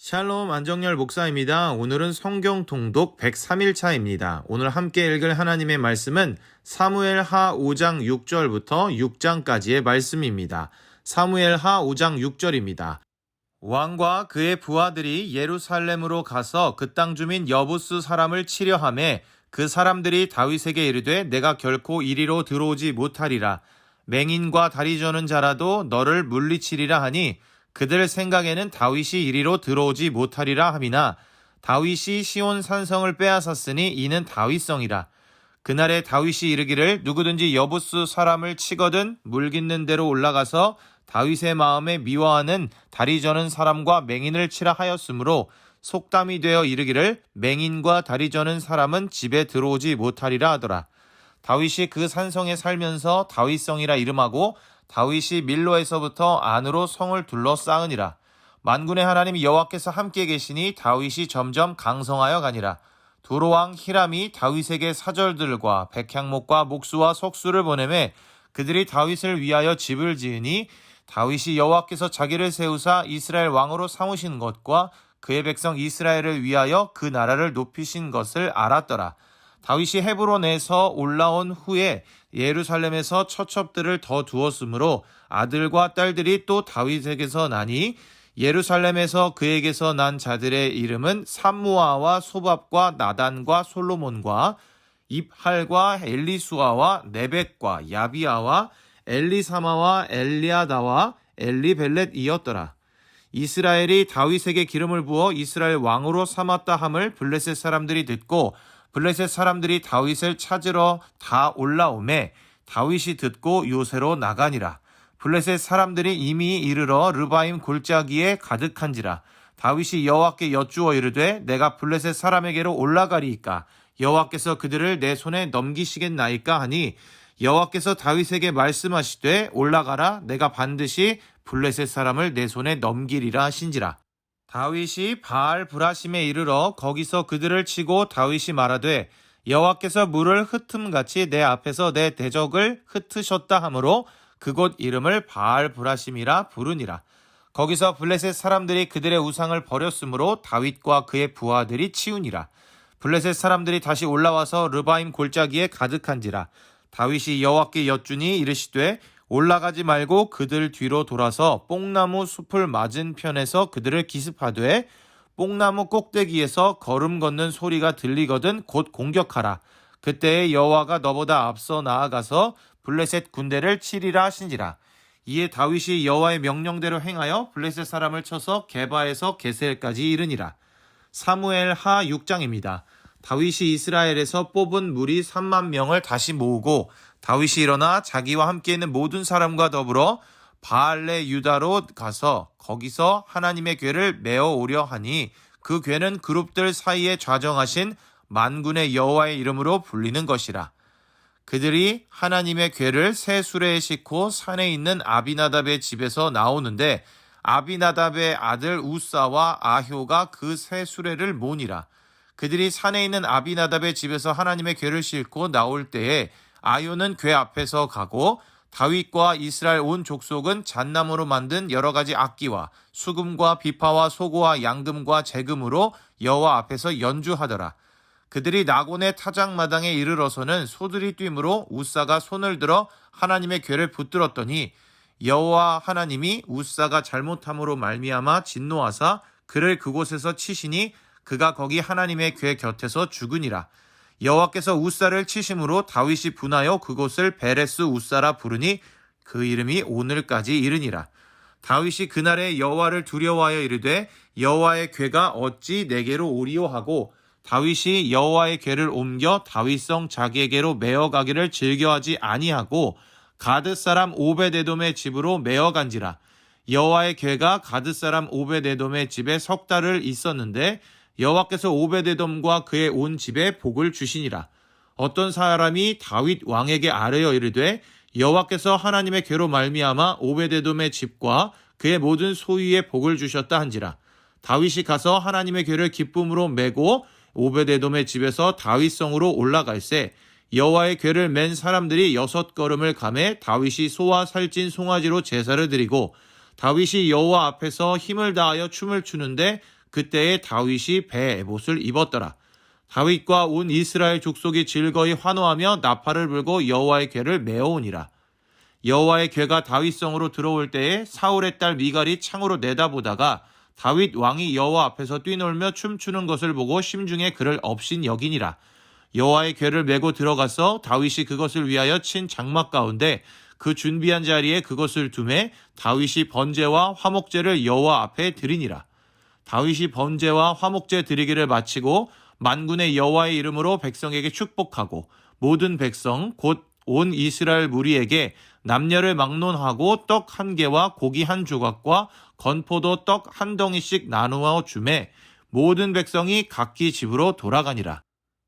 샬롬 안정열 목사입니다. 오늘은 성경 통독 103일차입니다. 오늘 함께 읽을 하나님의 말씀은 사무엘 하 5장 6절부터 6장까지의 말씀입니다. 사무엘 하 5장 6절입니다. 왕과 그의 부하들이 예루살렘으로 가서 그 땅 주민 여부스 사람을 치려 하매 그 사람들이 다윗에게 이르되 내가 결코 이리로 들어오지 못하리라. 맹인과 다리 저는 자라도 너를 물리치리라 하니 그들 생각에는 다윗이 이리로 들어오지 못하리라 함이나 다윗이 시온 산성을 빼앗았으니 이는 다윗성이라. 그날에 다윗이 이르기를 누구든지 여부스 사람을 치거든 물깃는 대로 올라가서 다윗의 마음에 미워하는 다리 저는 사람과 맹인을 치라 하였으므로 속담이 되어 이르기를 맹인과 다리 저는 사람은 집에 들어오지 못하리라 하더라. 다윗이 그 산성에 살면서 다윗성이라 이름하고 다윗이 밀로에서부터 안으로 성을 둘러싸으니라. 만군의 하나님 여호와께서 함께 계시니 다윗이 점점 강성하여 가니라. 두로왕 히람이 다윗에게 사절들과 백향목과 목수와 석수를 보내매 그들이 다윗을 위하여 집을 지으니 다윗이 여호와께서 자기를 세우사 이스라엘 왕으로 삼으신 것과 그의 백성 이스라엘을 위하여 그 나라를 높이신 것을 알았더라. 다윗이 헤브론에서 올라온 후에 예루살렘에서 처첩들을 더 두었으므로 아들과 딸들이 또 다윗에게서 나니 예루살렘에서 그에게서 난 자들의 이름은 삼무아와 소밥과 나단과 솔로몬과 입할과 엘리수아와 네벡과 야비아와 엘리사마와 엘리아다와 엘리벨렛이었더라. 이스라엘이 다윗에게 기름을 부어 이스라엘 왕으로 삼았다 함을 블레셋 사람들이 듣고 블레셋 사람들이 다윗을 찾으러 다 올라오매 다윗이 듣고 요새로 나가니라. 블레셋 사람들이 이미 이르러 르바임 골짜기에 가득한지라. 다윗이 여호와께 여쭈어 이르되 내가 블레셋 사람에게로 올라가리이까 여호와께서 그들을 내 손에 넘기시겠나이까 하니 여호와께서 다윗에게 말씀하시되 올라가라 내가 반드시 블레셋 사람을 내 손에 넘기리라 하신지라. 다윗이 바알 브라심에 이르러 거기서 그들을 치고 다윗이 말하되 여호와께서 물을 흩음같이 내 앞에서 내 대적을 흩으셨다 하므로 그곳 이름을 바알 브라심이라 부르니라. 거기서 블레셋 사람들이 그들의 우상을 버렸으므로 다윗과 그의 부하들이 치우니라. 블레셋 사람들이 다시 올라와서 르바임 골짜기에 가득한지라. 다윗이 여호와께 여쭈니 이르시되 올라가지 말고 그들 뒤로 돌아서 뽕나무 숲을 맞은 편에서 그들을 기습하되 뽕나무 꼭대기에서 걸음 걷는 소리가 들리거든 곧 공격하라. 그때에 여호와가 너보다 앞서 나아가서 블레셋 군대를 치리라 하신지라. 이에 다윗이 여호와의 명령대로 행하여 블레셋 사람을 쳐서 게바에서 게셀까지 이르니라. 사무엘 하 6장입니다. 다윗이 이스라엘에서 뽑은 무리 3만 명을 다시 모으고 다윗이 일어나 자기와 함께 있는 모든 사람과 더불어 바알레 유다로 가서 거기서 하나님의 궤를 메어 오려 하니 그 궤는 그룹들 사이에 좌정하신 만군의 여호와의 이름으로 불리는 것이라. 그들이 하나님의 궤를 새 수레에 싣고 산에 있는 아비나답의 집에서 나오는데 아비나답의 아들 우사와 아효가 그 새 수레를 모니라. 그들이 산에 있는 아비나답의 집에서 하나님의 궤를 싣고 나올 때에 아효는 궤 앞에서 가고 다윗과 이스라엘 온 족속은 잣나무로 만든 여러 가지 악기와 수금과 비파와 소고와 양금과 재금으로 여호와 앞에서 연주하더라. 그들이 나곤의 타작마당에 이르러서는 소들이 뛰므로 우사가 손을 들어 하나님의 궤를 붙들었더니 여호와 하나님이 우사가 잘못함으로 말미암아 진노하사 그를 그곳에서 치시니 그가 거기 하나님의 궤 곁에서 죽으니라. 여호와께서 우사를 치심으로 다윗이 분하여 그곳을 베레스 우사라 부르니 그 이름이 오늘까지 이르니라. 다윗이 그날에 여호와를 두려워하여 이르되 여호와의 궤가 어찌 내게로 오리오 하고 다윗이 여호와의 궤를 옮겨 다윗성 자기에게로 메어가기를 즐겨하지 아니하고 가드 사람 오베데돔의 집으로 메어간지라. 여호와의 궤가 가드 사람 오베데돔의 집에 석 달을 있었는데 여호와께서 오베데돔과 그의 온 집에 복을 주시니라. 어떤 사람이 다윗 왕에게 아뢰어 이르되 여호와께서 하나님의 궤로 말미암아 오베데돔의 집과 그의 모든 소유에 복을 주셨다 한지라. 다윗이 가서 하나님의 궤를 기쁨으로 메고 오베데돔의 집에서 다윗성으로 올라갈새 여호와의 궤를 맨 사람들이 6걸음을 가매 다윗이 소와 살찐 송아지로 제사를 드리고 다윗이 여호와 앞에서 힘을 다하여 춤을 추는데 그때에 다윗이 배 에봇을 입었더라. 다윗과 온 이스라엘 족속이 즐거이 환호하며 나팔을 불고 여호와의 궤를 메어오니라. 여호와의 궤가 다윗성으로 들어올 때에 사울의 딸 미갈이 창으로 내다보다가 다윗 왕이 여호와 앞에서 뛰놀며 춤추는 것을 보고 심중에 그를 업신 여기니라. 여호와의 궤를 메고 들어가서 다윗이 그것을 위하여 친 장막 가운데 그 준비한 자리에 그것을 두매 다윗이 번제와 화목제를 여호와 앞에 드리니라. 다윗이 번제와 화목제 드리기를 마치고 만군의 여호와의 이름으로 백성에게 축복하고 모든 백성 곧 온 이스라엘 무리에게 남녀를 막론하고 떡 한 개와 고기 한 조각과 건포도 떡 한 덩이씩 나누어 주매 모든 백성이 각기 집으로 돌아가니라.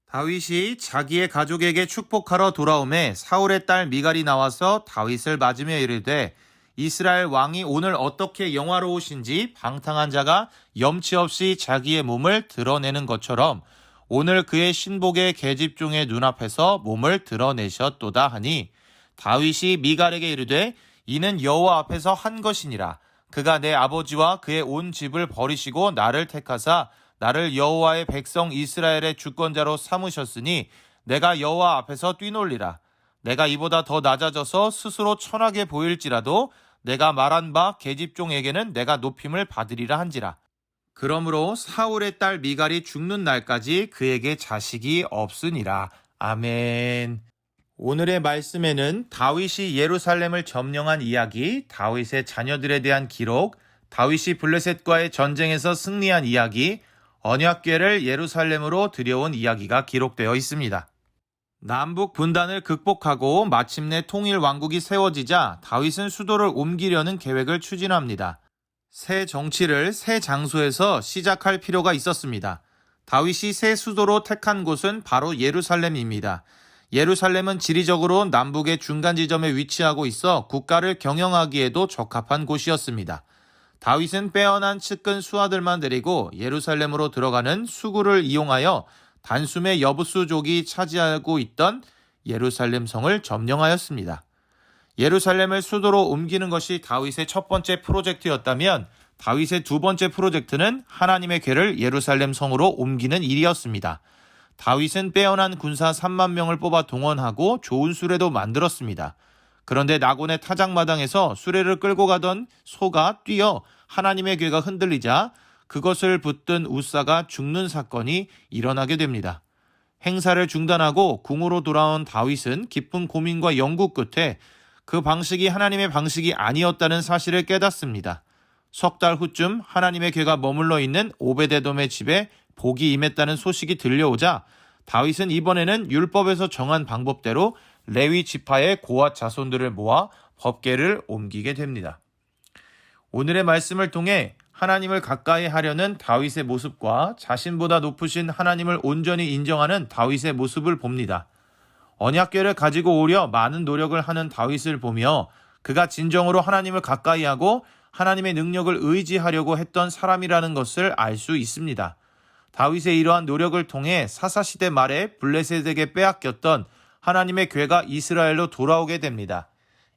다윗이 자기의 가족에게 축복하러 돌아오매 사울의 딸 미갈이 나와서 다윗을 맞으며 이르되 이스라엘 왕이 오늘 어떻게 영화로우신지 방탕한 자가 염치 없이 자기의 몸을 드러내는 것처럼 오늘 그의 신복의 계집종의 눈앞에서 몸을 드러내셨도다 하니 다윗이 미갈에게 이르되 이는 여호와 앞에서 한 것이니라. 그가 내 아버지와 그의 온 집을 버리시고 나를 택하사 나를 여호와의 백성 이스라엘의 주권자로 삼으셨으니 내가 여호와 앞에서 뛰놀리라. 내가 이보다 더 낮아져서 스스로 천하게 보일지라도 내가 말한 바 계집종에게는 내가 높임을 받으리라 한지라. 그러므로 사울의 딸 미갈이 죽는 날까지 그에게 자식이 없으니라. 아멘. 오늘의 말씀에는 다윗이 예루살렘을 점령한 이야기, 다윗의 자녀들에 대한 기록, 다윗이 블레셋과의 전쟁에서 승리한 이야기, 언약궤를 예루살렘으로 들여온 이야기가 기록되어 있습니다. 남북 분단을 극복하고 마침내 통일 왕국이 세워지자 다윗은 수도를 옮기려는 계획을 추진합니다. 새 정치를 새 장소에서 시작할 필요가 있었습니다. 다윗이 새 수도로 택한 곳은 바로 예루살렘입니다. 예루살렘은 지리적으로 남북의 중간 지점에 위치하고 있어 국가를 경영하기에도 적합한 곳이었습니다. 다윗은 빼어난 측근 수하들만 데리고 예루살렘으로 들어가는 수구를 이용하여 단숨에 여부수족이 차지하고 있던 예루살렘 성을 점령하였습니다. 예루살렘을 수도로 옮기는 것이 다윗의 첫 번째 프로젝트였다면 다윗의 두 번째 프로젝트는 하나님의 궤를 예루살렘 성으로 옮기는 일이었습니다. 다윗은 빼어난 군사 3만 명을 뽑아 동원하고 좋은 수레도 만들었습니다. 그런데 나곤의 타작마당에서 수레를 끌고 가던 소가 뛰어 하나님의 궤가 흔들리자 그것을 붙든 우사가 죽는 사건이 일어나게 됩니다. 행사를 중단하고 궁으로 돌아온 다윗은 깊은 고민과 연구 끝에 그 방식이 하나님의 방식이 아니었다는 사실을 깨닫습니다. 석 달 후쯤 하나님의 궤가 머물러 있는 오베데돔의 집에 복이 임했다는 소식이 들려오자 다윗은 이번에는 율법에서 정한 방법대로 레위 지파의 고앗 자손들을 모아 법궤를 옮기게 됩니다. 오늘의 말씀을 통해 하나님을 가까이 하려는 다윗의 모습과 자신보다 높으신 하나님을 온전히 인정하는 다윗의 모습을 봅니다. 언약궤를 가지고 오려 많은 노력을 하는 다윗을 보며 그가 진정으로 하나님을 가까이 하고 하나님의 능력을 의지하려고 했던 사람이라는 것을 알 수 있습니다. 다윗의 이러한 노력을 통해 사사시대 말에 블레셋에게 빼앗겼던 하나님의 궤가 이스라엘로 돌아오게 됩니다.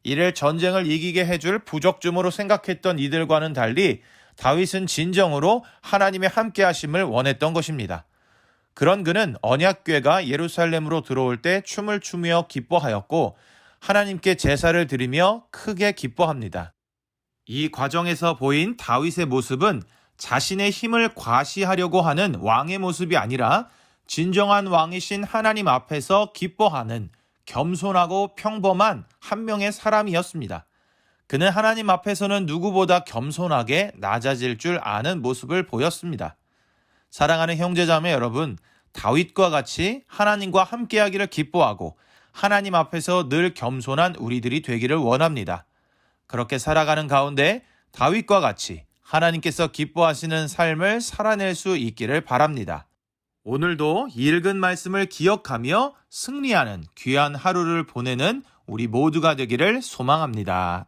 이를 전쟁을 이기게 해줄 부적쯤으로 생각했던 이들과는 달리 다윗은 진정으로 하나님의 함께하심을 원했던 것입니다. 그런 그는 언약궤가 예루살렘으로 들어올 때 춤을 추며 기뻐하였고 하나님께 제사를 드리며 크게 기뻐합니다. 이 과정에서 보인 다윗의 모습은 자신의 힘을 과시하려고 하는 왕의 모습이 아니라 진정한 왕이신 하나님 앞에서 기뻐하는 겸손하고 평범한 한 명의 사람이었습니다. 그는 하나님 앞에서는 누구보다 겸손하게 낮아질 줄 아는 모습을 보였습니다. 사랑하는 형제자매 여러분, 다윗과 같이 하나님과 함께하기를 기뻐하고 하나님 앞에서 늘 겸손한 우리들이 되기를 원합니다. 그렇게 살아가는 가운데 다윗과 같이 하나님께서 기뻐하시는 삶을 살아낼 수 있기를 바랍니다. 오늘도 읽은 말씀을 기억하며 승리하는 귀한 하루를 보내는 우리 모두가 되기를 소망합니다.